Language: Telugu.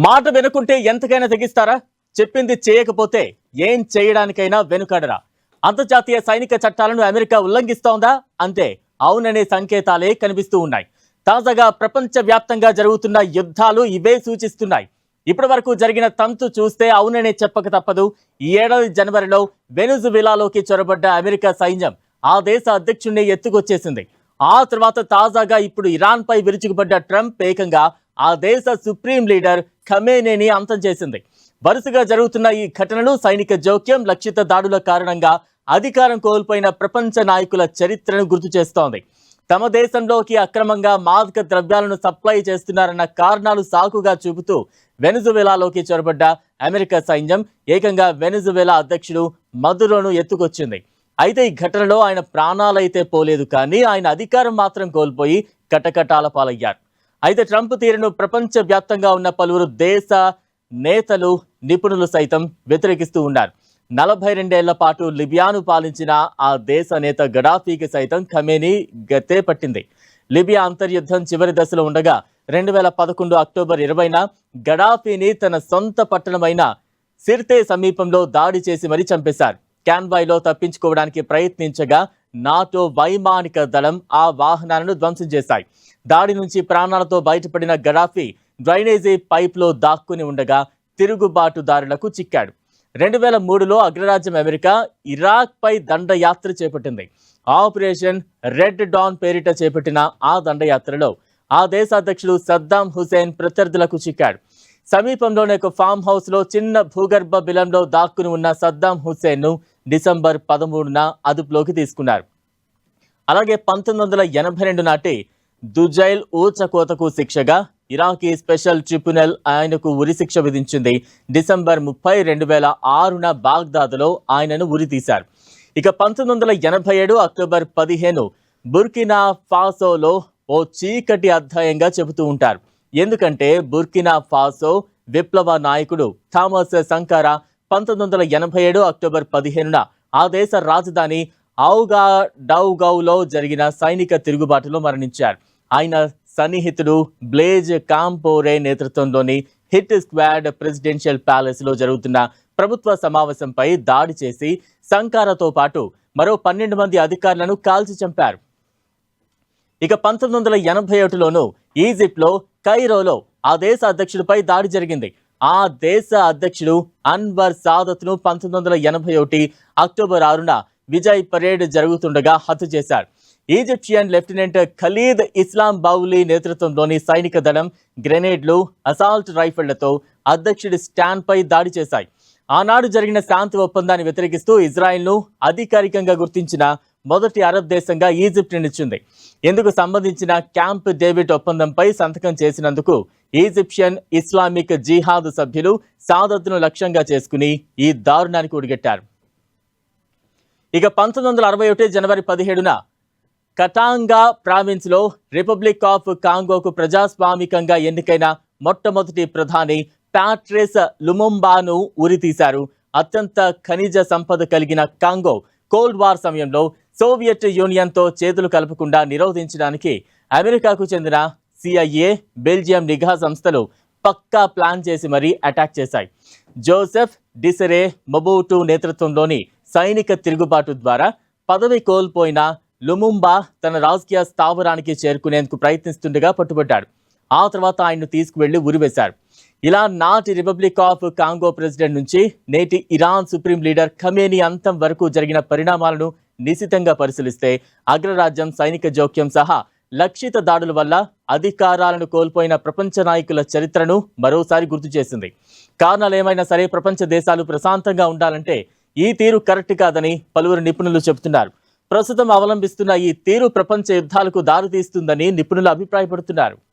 మాట వినుకుంటే ఎంతకైనా తెగిస్తారా? చెప్పింది చేయకపోతే ఏం చేయడానికైనా వెనుకాడరా? అంతర్జాతీయ సైనిక చట్టాలను అమెరికా ఉల్లంఘిస్తోందా? అంతే, అవుననే సంకేతాలే కనిపిస్తూ ఉన్నాయి. తాజాగా ప్రపంచ వ్యాప్తంగా జరుగుతున్న యుద్ధాలు ఇవే సూచిస్తున్నాయి. ఇప్పటి వరకు జరిగిన తంతు చూస్తే అవుననే చెప్పక తప్పదు. ఈ ఏడాది జనవరిలో వెనుజువేలాలోకి చొరబడ్డ అమెరికా సైన్యం ఆ దేశ అధ్యక్షుడిని ఎత్తుకొచ్చేసింది. ఆ తర్వాత తాజాగా ఇప్పుడు ఇరాన్ పై విరుచుకుపడ్డ ట్రంప్ ఏకంగా ఆ దేశ సుప్రీం లీడర్ ఖమేనీని అంతం చేసింది. వరుసగా జరుగుతున్న ఈ ఘటనలు సైనిక జోక్యం, లక్షిత దాడుల కారణంగా అధికారం కోల్పోయిన ప్రపంచ నాయకుల చరిత్రను గుర్తు చేస్తోంది. తమ దేశంలోకి అక్రమంగా మాదక ద్రవ్యాలను సప్లై చేస్తున్నారన్న కారణాలు సాకుగా చూపుతూ వెనుజువేలాలోకి చొరబడ్డ అమెరికా సైన్యం ఏకంగా వెనుజువేలా అధ్యక్షుడు మదురోను ఎత్తుకొచ్చింది. అయితే ఈ ఘటనలో ఆయన ప్రాణాలైతే పోలేదు, కానీ ఆయన అధికారం మాత్రం కోల్పోయి కటకటాల పాలయ్యారు. అయితే ట్రంప్ తీరును ప్రపంచ వ్యాప్తంగా ఉన్న పలువురు దేశ నేతలు, నిపుణులు సైతం వ్యతిరేకిస్తూ ఉన్నారు. 42 ఏళ్ల పాటు లిబియాను పాలించిన ఆ దేశ నేత గడాఫీకి సైతం ఖమేనీ గతే పట్టింది. లిబియా అంతర్యుద్ధం చివరి దశలో ఉండగా 2011 అక్టోబర్ 20న గడాఫీని తన సొంత పట్టణమైన సిర్తే సమీపంలో దాడి చేసి మరీ చంపేశారు. క్యాన్వాయ్లో తప్పించుకోవడానికి ప్రయత్నించగా నాటో వైమానిక దళం ఆ వాహనాలను ధ్వంసం చేశాయి. దాడి నుంచి ప్రాణాలతో బయటపడిన గడాఫీ డ్రైనేజీ పైప్లో దాక్కుని ఉండగా తిరుగుబాటుదారులకు చిక్కాడు. 2003లో అగ్రరాజ్యం అమెరికా ఇరాక్ పై దండయాత్ర చేపట్టింది. ఆపరేషన్ రెడ్ డాన్ పేరిట చేపట్టిన ఆ దండయాత్రలో ఆ దేశ అధ్యక్షుడు సద్దాం హుసేన్ ప్రత్యర్థులకు చిక్కాడు. సమీపంలోని ఒక ఫామ్ హౌస్ లో చిన్న భూగర్భ బిలంలో దాక్కుని ఉన్న సద్దాం హుసేన్ ను డిసెంబర్ 13న అదుపులోకి తీసుకున్నారు. అలాగే 1982 నాటి దుజైల్ ఊచకోతకు శిక్షగా ఇరాకీ స్పెషల్ ట్రిబ్యునల్ ఆయనకు ఉరిశిక్ష విధించింది. డిసెంబర్ 30, 2006న బాగ్దాద్లో ఆయనను ఉరి తీశారు. ఇక 1987 అక్టోబర్ 15 బుర్కినా ఫాసోలో ఓ చీకటి అధ్యాయంగా చెబుతూ ఉంటారు. ఎందుకంటే బుర్కినా ఫాసో విప్లవ నాయకుడు థామస్ సంకారా 1987 అక్టోబర్ 15న ఆ దేశ రాజధాని ఔగాడౌగౌలో జరిగిన సైనిక తిరుగుబాటులో మరణించారు. ఆయన సన్నిహితుడు బ్లేజ్ కాంపోరే నేతృత్వంలోని హిట్ స్క్వాడ్ ప్రెసిడెన్షియల్ ప్యాలెస్ లో జరుగుతున్న ప్రభుత్వ సమావేశంపై దాడి చేసి సంకారాతో పాటు మరో 12 మంది అధికారులను కాల్చి చంపారు. ఇక 1981లోనూ ఈజిప్ట్లో కైరోలో ఆ దేశ అధ్యక్షుడిపై దాడి జరిగింది. ఆ దేశ అధ్యక్షుడు అన్వర్ సాదత్ ను 1981 అక్టోబర్ 6న విజయ్ పరేడ్ జరుగుతుండగా హత్య చేశారు. ఈజిప్షియన్ లెఫ్టినెంట్ ఖలీద్ ఇస్లాం బౌలీ నేతృత్వంలోని సైనిక దళం గ్రెనేడ్లు, అసాల్ట్ రైఫిళ్లతో అధ్యక్షుడి స్టాండ్ పై దాడి చేశాయి. ఆనాడు జరిగిన శాంతి ఒప్పందాన్ని వ్యతిరేకిస్తూ ఇజ్రాయెల్ను అధికారికంగా గుర్తించిన మొదటి అరబ్ దేశంగా ఈజిప్ట్ నిలిచింది. ఇందుకు సంబంధించిన క్యాంప్ డేవిడ్ ఒప్పందంపై సంతకం చేసినందుకు ఈజిప్షియన్ ఇస్లామిక్ జిహాద్ సభ్యులు సాదత్ను లక్ష్యంగా చేసుకుని ఈ దారుణానికి ఒడిగట్టారు. ఇక 1961 జనవరి 17న కటాంగా ప్రావిన్స్ లో రిపబ్లిక్ ఆఫ్ కాంగోకు ప్రజాస్వామికంగా ఎన్నికైన మొట్టమొదటి ప్రధాని ప్యాట్రిస్ లుముంబాను ఉరి తీశారు. అత్యంత ఖనిజ సంపద కలిగిన కాంగో కోల్డ్ వార్ సమయంలో సోవియట్ యూనియన్తో చేతులు కలపకుండా నిరోధించడానికి అమెరికాకు చెందిన CIA, బెల్జియం నిఘా సంస్థలు పక్కా ప్లాన్ చేసి మరీ అటాక్ చేశాయి. జోసెఫ్ డిసెరే మొబూటు నేతృత్వంలోని సైనిక తిరుగుబాటు ద్వారా పదవి కోల్పోయిన లుముంబా తన రాజకీయ స్థావరానికి చేరుకునేందుకు ప్రయత్నిస్తుండగా పట్టుబడ్డాడు. ఆ తర్వాత ఆయన్ను తీసుకువెళ్లి ఉరివేశారు. ఇలా నాటి రిపబ్లిక్ ఆఫ్ కాంగో ప్రెసిడెంట్ నుంచి నేటి ఇరాన్ సుప్రీం లీడర్ ఖమేనీ అంతం వరకు జరిగిన పరిణామాలను నిశితంగా పరిశీలిస్తే అగ్రరాజ్యం, సైనిక జోక్యం సహా లక్షిత దాడుల వల్ల అధికారాలను కోల్పోయిన ప్రపంచ నాయకుల చరిత్రను మరోసారి గుర్తు చేసింది. కారణాలు ఏమైనా సరే ప్రపంచ దేశాలు ప్రశాంతంగా ఉండాలంటే ఈ తీరు కరెక్ట్ కాదని పలువురు నిపుణులు చెబుతున్నారు. ప్రస్తుతం అవలంబిస్తున్న ఈ తీరు ప్రపంచ యుద్ధాలకు దారితీస్తుందని నిపుణులు అభిప్రాయపడుతున్నారు.